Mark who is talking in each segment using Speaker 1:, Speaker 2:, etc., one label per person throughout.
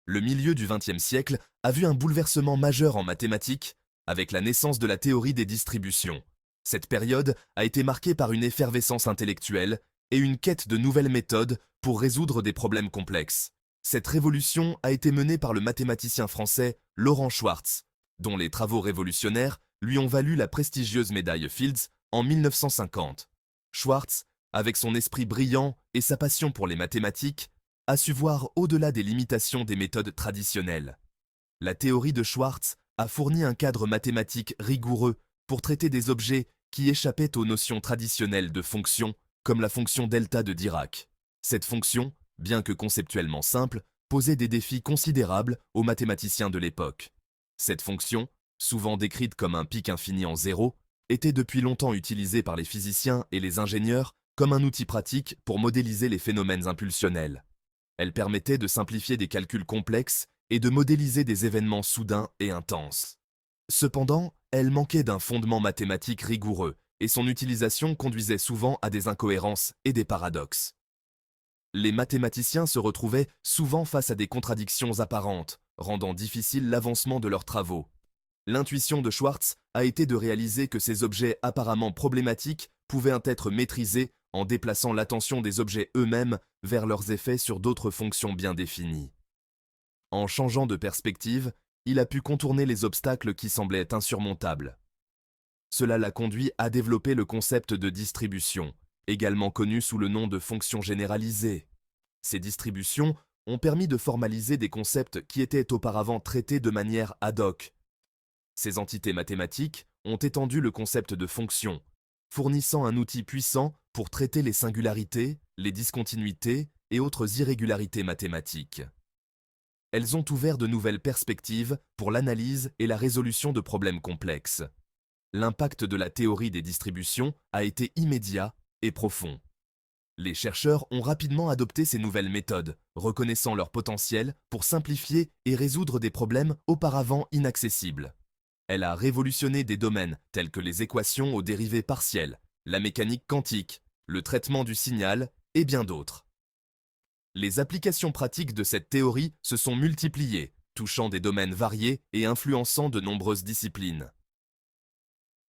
Speaker 1: Le milieu du XXe siècle a vu un bouleversement majeur en mathématiques avec la naissance de la théorie des distributions. Cette période a été marquée par une effervescence intellectuelle et une quête de nouvelles méthodes pour résoudre des problèmes complexes. Cette révolution a été menée par le mathématicien français Laurent Schwartz, dont les travaux révolutionnaires lui ont valu la prestigieuse médaille Fields en 1950. Schwartz, avec son esprit brillant et sa passion pour les mathématiques, a su voir au-delà des limitations des méthodes traditionnelles. La théorie de Schwartz a fourni un cadre mathématique rigoureux pour traiter des objets qui échappaient aux notions traditionnelles de fonction, comme la fonction delta de Dirac. Cette fonction, bien que conceptuellement simple, posait des défis considérables aux mathématiciens de l'époque. Cette fonction, souvent décrite comme un pic infini en zéro, était depuis longtemps utilisée par les physiciens et les ingénieurs comme un outil pratique pour modéliser les phénomènes impulsionnels. Elle permettait de simplifier des calculs complexes et de modéliser des événements soudains et intenses. Cependant, elle manquait d'un fondement mathématique rigoureux et son utilisation conduisait souvent à des incohérences et des paradoxes. Les mathématiciens se retrouvaient souvent face à des contradictions apparentes, rendant difficile l'avancement de leurs travaux. L'intuition de Schwartz a été de réaliser que ces objets apparemment problématiques pouvaient être maîtrisés en déplaçant l'attention des objets eux-mêmes vers leurs effets sur d'autres fonctions bien définies. En changeant de perspective, il a pu contourner les obstacles qui semblaient insurmontables. Cela l'a conduit à développer le concept de distribution, également connu sous le nom de fonction généralisée. Ces distributions ont permis de formaliser des concepts qui étaient auparavant traités de manière ad hoc. Ces entités mathématiques ont étendu le concept de fonction, fournissant un outil puissant pour traiter les singularités, les discontinuités et autres irrégularités mathématiques. Elles ont ouvert de nouvelles perspectives pour l'analyse et la résolution de problèmes complexes. L'impact de la théorie des distributions a été immédiat et profond. Les chercheurs ont rapidement adopté ces nouvelles méthodes, reconnaissant leur potentiel pour simplifier et résoudre des problèmes auparavant inaccessibles. Elle a révolutionné des domaines tels que les équations aux dérivées partielles, la mécanique quantique, le traitement du signal et bien d'autres. Les applications pratiques de cette théorie se sont multipliées, touchant des domaines variés et influençant de nombreuses disciplines.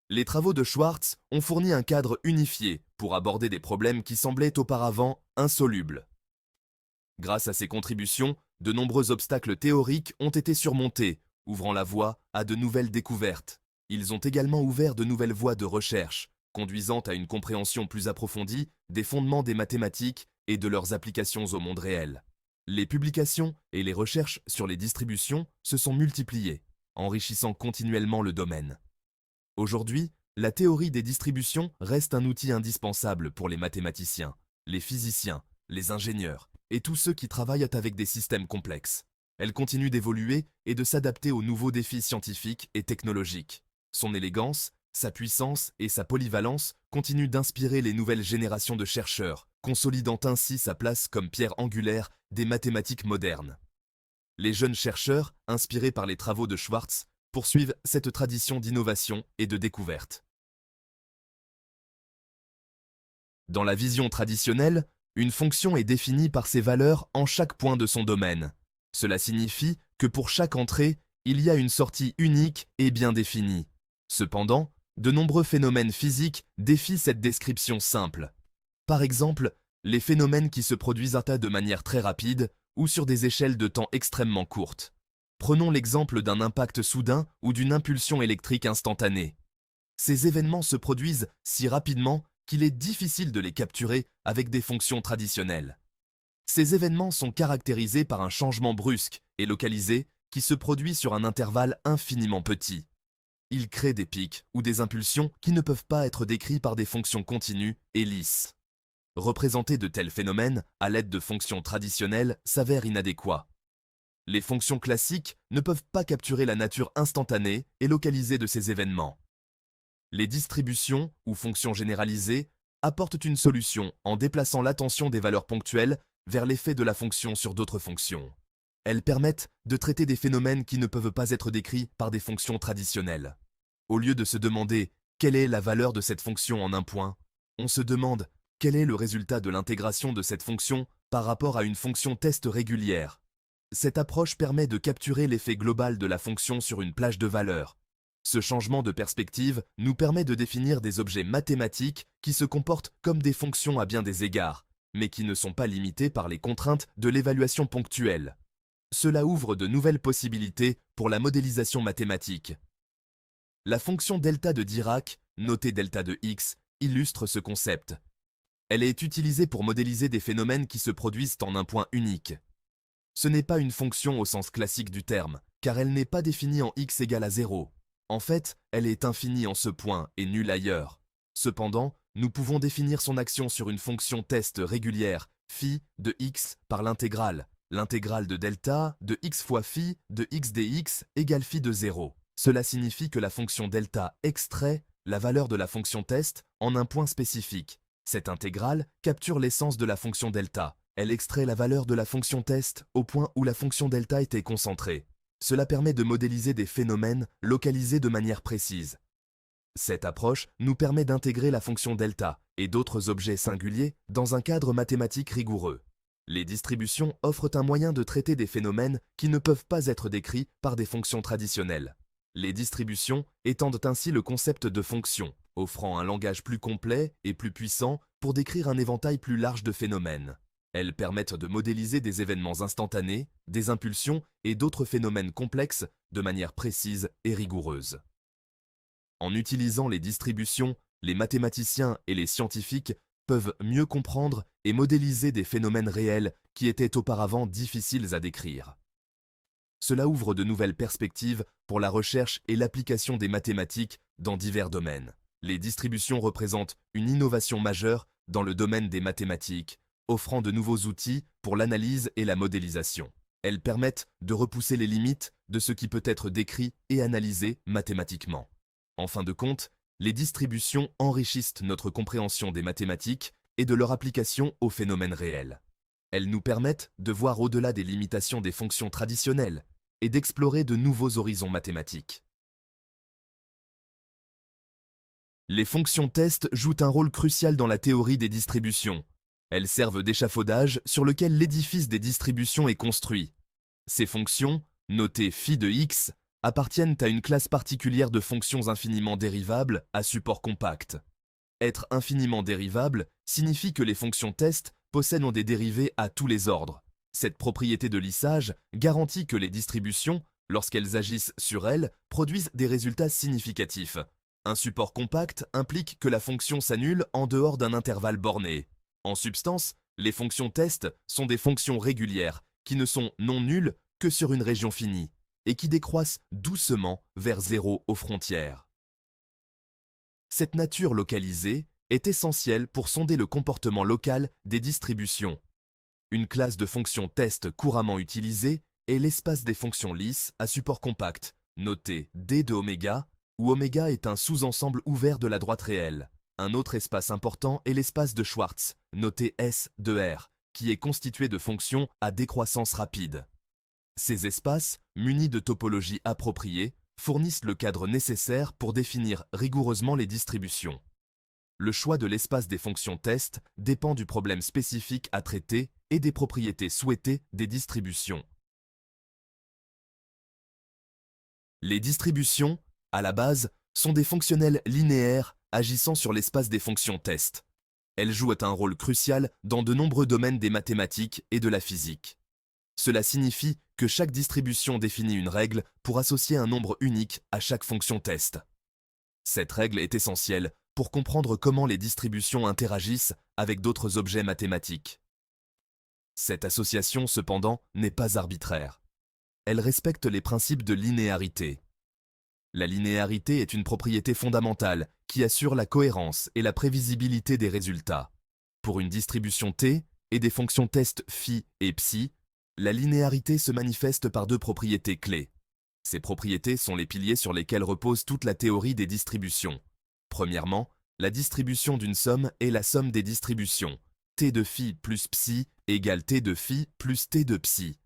Speaker 1: Les travaux de Schwartz ont fourni un cadre unifié pour aborder des problèmes qui semblaient auparavant insolubles. Grâce à ces contributions, de nombreux obstacles théoriques ont été surmontés, ouvrant la voie à de nouvelles découvertes. Ils ont également ouvert de nouvelles voies de recherche, conduisant à une compréhension plus approfondie des fondements des mathématiques et de leurs applications au monde réel. Les publications et les recherches sur les distributions se sont multipliées, enrichissant continuellement le domaine. Aujourd'hui, la théorie des distributions reste un outil indispensable pour les mathématiciens, les physiciens, les ingénieurs et tous ceux qui travaillent avec des systèmes complexes. Elle continue d'évoluer et de s'adapter aux nouveaux défis scientifiques et technologiques. Son élégance, sa puissance et sa polyvalence continuent d'inspirer les nouvelles générations de chercheurs, consolidant ainsi sa place comme pierre angulaire des mathématiques modernes. Les jeunes chercheurs, inspirés par les travaux de Schwartz, poursuivent cette tradition d'innovation et de découverte. Dans la vision traditionnelle, une fonction est définie par ses valeurs en chaque point de son domaine. Cela signifie que pour chaque entrée, il y a une sortie unique et bien définie. Cependant, de nombreux phénomènes physiques défient cette description simple. Par exemple, les phénomènes qui se produisent de manière très rapide ou sur des échelles de temps extrêmement courtes. Prenons l'exemple d'un impact soudain ou d'une impulsion électrique instantanée. Ces événements se produisent si rapidement qu'il est difficile de les capturer avec des fonctions traditionnelles. Ces événements sont caractérisés par un changement brusque et localisé qui se produit sur un intervalle infiniment petit. Ils créent des pics ou des impulsions qui ne peuvent pas être décrits par des fonctions continues et lisses. Représenter de tels phénomènes à l'aide de fonctions traditionnelles s'avère inadéquat. Les fonctions classiques ne peuvent pas capturer la nature instantanée et localisée de ces événements. Les distributions ou fonctions généralisées apportent une solution en déplaçant l'attention des valeurs ponctuelles vers l'effet de la fonction sur d'autres fonctions. Elles permettent de traiter des phénomènes qui ne peuvent pas être décrits par des fonctions traditionnelles. Au lieu de se demander quelle est la valeur de cette fonction en un point, on se demande quel est le résultat de l'intégration de cette fonction par rapport à une fonction test régulière. Cette approche permet de capturer l'effet global de la fonction sur une plage de valeurs. Ce changement de perspective nous permet de définir des objets mathématiques qui se comportent comme des fonctions à bien des égards, mais qui ne sont pas limités par les contraintes de l'évaluation ponctuelle. Cela ouvre de nouvelles possibilités pour la modélisation mathématique. La fonction delta de Dirac, notée delta de x, illustre ce concept. Elle est utilisée pour modéliser des phénomènes qui se produisent en un point unique. Ce n'est pas une fonction au sens classique du terme, car elle n'est pas définie en x égale à 0. En fait, elle est infinie en ce point et nulle ailleurs. Cependant, nous pouvons définir son action sur une fonction test régulière, phi de x par l'intégrale de delta de x fois phi de x dx égale phi de 0. Cela signifie que la fonction delta extrait la valeur de la fonction test en un point spécifique. Cette intégrale capture l'essence de la fonction delta. Elle extrait la valeur de la fonction test au point où la fonction delta était concentrée. Cela permet de modéliser des phénomènes localisés de manière précise. Cette approche nous permet d'intégrer la fonction delta et d'autres objets singuliers dans un cadre mathématique rigoureux. Les distributions offrent un moyen de traiter des phénomènes qui ne peuvent pas être décrits par des fonctions traditionnelles. Les distributions étendent ainsi le concept de fonction, offrant un langage plus complet et plus puissant pour décrire un éventail plus large de phénomènes. Elles permettent de modéliser des événements instantanés, des impulsions et d'autres phénomènes complexes de manière précise et rigoureuse. En utilisant les distributions, les mathématiciens et les scientifiques peuvent mieux comprendre et modéliser des phénomènes réels qui étaient auparavant difficiles à décrire. Cela ouvre de nouvelles perspectives pour la recherche et l'application des mathématiques dans divers domaines. Les distributions représentent une innovation majeure dans le domaine des mathématiques, offrant de nouveaux outils pour l'analyse et la modélisation. Elles permettent de repousser les limites de ce qui peut être décrit et analysé mathématiquement. En fin de compte, les distributions enrichissent notre compréhension des mathématiques et de leur application aux phénomènes réels. Elles nous permettent de voir au-delà des limitations des fonctions traditionnelles et d'explorer de nouveaux horizons mathématiques. Les fonctions test jouent un rôle crucial dans la théorie des distributions. Elles servent d'échafaudage sur lequel l'édifice des distributions est construit. Ces fonctions, notées phi de x, appartiennent à une classe particulière de fonctions infiniment dérivables à support compact. Être infiniment dérivable signifie que les fonctions test possèdent des dérivés à tous les ordres. Cette propriété de lissage garantit que les distributions, lorsqu'elles agissent sur elles, produisent des résultats significatifs. Un support compact implique que la fonction s'annule en dehors d'un intervalle borné. En substance, les fonctions test sont des fonctions régulières qui ne sont non nulles que sur une région finie et qui décroissent doucement vers 0 aux frontières. Cette nature localisée est essentielle pour sonder le comportement local des distributions. Une classe de fonctions test couramment utilisée est l'espace des fonctions lisses à support compact, noté d de oméga, où oméga est un sous-ensemble ouvert de la droite réelle. Un autre espace important est l'espace de Schwartz, noté S de R, qui est constitué de fonctions à décroissance rapide. Ces espaces, munis de topologies appropriées, fournissent le cadre nécessaire pour définir rigoureusement les distributions. Le choix de l'espace des fonctions test dépend du problème spécifique à traiter et des propriétés souhaitées des distributions. Les distributions, à la base, sont des fonctionnels linéaires agissant sur l'espace des fonctions test. Elles jouent un rôle crucial dans de nombreux domaines des mathématiques et de la physique. Cela signifie que chaque distribution définit une règle pour associer un nombre unique à chaque fonction test. Cette règle est essentielle pour comprendre comment les distributions interagissent avec d'autres objets mathématiques. Cette association, cependant, n'est pas arbitraire. Elle respecte les principes de linéarité. La linéarité est une propriété fondamentale qui assure la cohérence et la prévisibilité des résultats. Pour une distribution T et des fonctions test phi et psi, la linéarité se manifeste par deux propriétés clés. Ces propriétés sont les piliers sur lesquels repose toute la théorie des distributions. Premièrement, la distribution d'une somme est la somme des distributions. T de phi plus psi égale T de phi plus T de psi.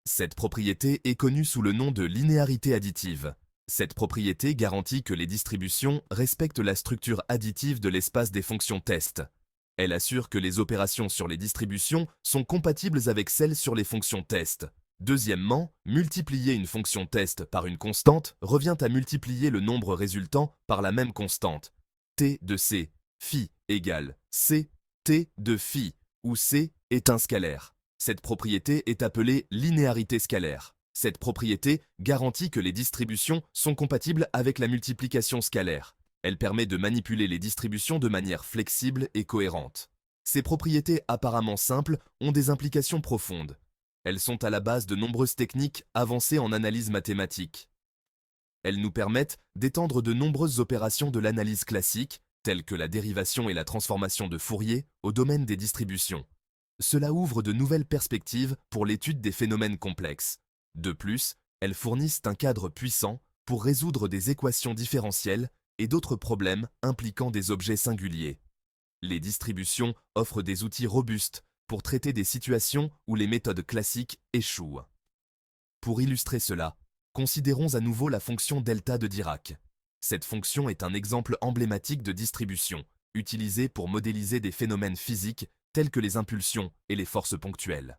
Speaker 1: Cette propriété est connue sous le nom de linéarité additive. Cette propriété garantit que les distributions respectent la structure additive de l'espace des fonctions test. Elle assure que les opérations sur les distributions sont compatibles avec celles sur les fonctions test. Deuxièmement, multiplier une fonction test par une constante revient à multiplier le nombre résultant par la même constante. T de C, phi égale C, T de phi, où C est un scalaire. Cette propriété est appelée linéarité scalaire. Cette propriété garantit que les distributions sont compatibles avec la multiplication scalaire. Elle permet de manipuler les distributions de manière flexible et cohérente. Ces propriétés apparemment simples ont des implications profondes. Elles sont à la base de nombreuses techniques avancées en analyse mathématique. Elles nous permettent d'étendre de nombreuses opérations de l'analyse classique, telles que la dérivation et la transformation de Fourier, au domaine des distributions. Cela ouvre de nouvelles perspectives pour l'étude des phénomènes complexes. De plus, elles fournissent un cadre puissant pour résoudre des équations différentielles et d'autres problèmes impliquant des objets singuliers. Les distributions offrent des outils robustes pour traiter des situations où les méthodes classiques échouent. Pour illustrer cela, considérons à nouveau la fonction delta de Dirac. Cette fonction est un exemple emblématique de distribution, utilisée pour modéliser des phénomènes physiques tels que les impulsions et les forces ponctuelles.